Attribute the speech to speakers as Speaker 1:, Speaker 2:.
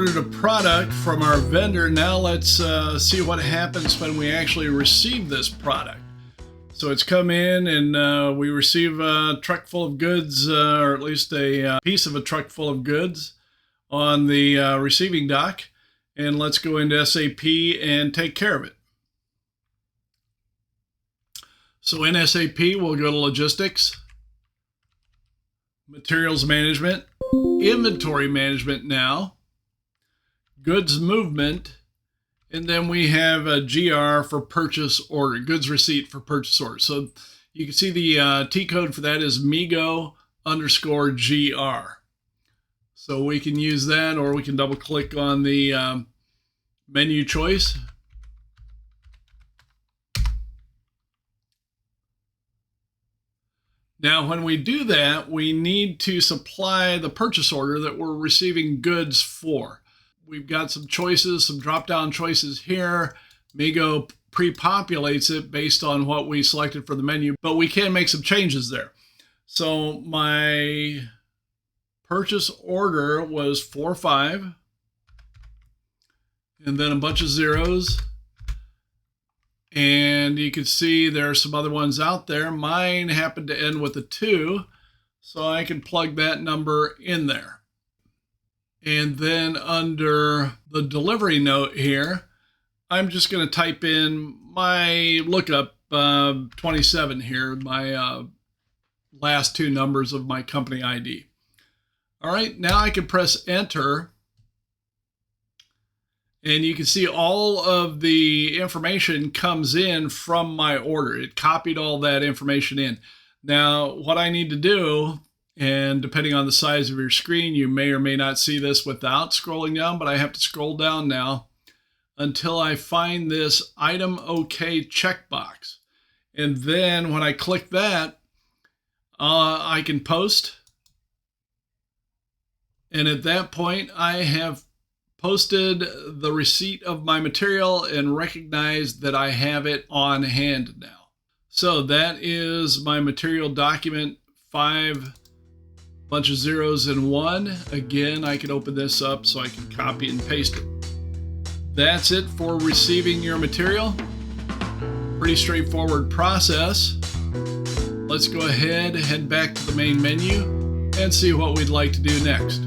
Speaker 1: ordered a product from our vendor. Now let's see what happens when we actually receive this product. So it's come in and we receive a truck full of goods, or at least a piece of a truck full of goods on the receiving dock. And let's go into SAP and take care of it. So in SAP, we'll go to Logistics, Materials Management, Inventory Management now, Goods Movement, and then we have a GR for purchase order, goods receipt for purchase order. So you can see the T code for that is MIGO_GR. So we can use that, or we can double click on the menu choice. Now, when we do that, we need to supply the purchase order that we're receiving goods for. We've got some choices, some drop-down choices here. MIGO pre-populates it based on what we selected for the menu, but we can make some changes there. So my purchase order was 45, and then a bunch of zeros. And you can see there are some other ones out there. Mine happened to end with a 2, so I can plug that number in there. And then under the delivery note here, I'm just going to type in my lookup 27 here, my last 2 numbers of my company ID. All right, now I can press enter. And you can see all of the information comes in from my order. It copied all that information in. Now, what I need to do, and depending on the size of your screen, you may or may not see this without scrolling down, but I have to scroll down now until I find this Item OK checkbox. And then when I click that, I can post. And at that point, I have posted the receipt of my material and recognized that I have it on hand now. So that is my material document 5, bunch of zeros and 1. Again, I can open this up so I can copy and paste it. That's it for receiving your material. Pretty straightforward process. Let's go ahead, head back to the main menu and see what we'd like to do next.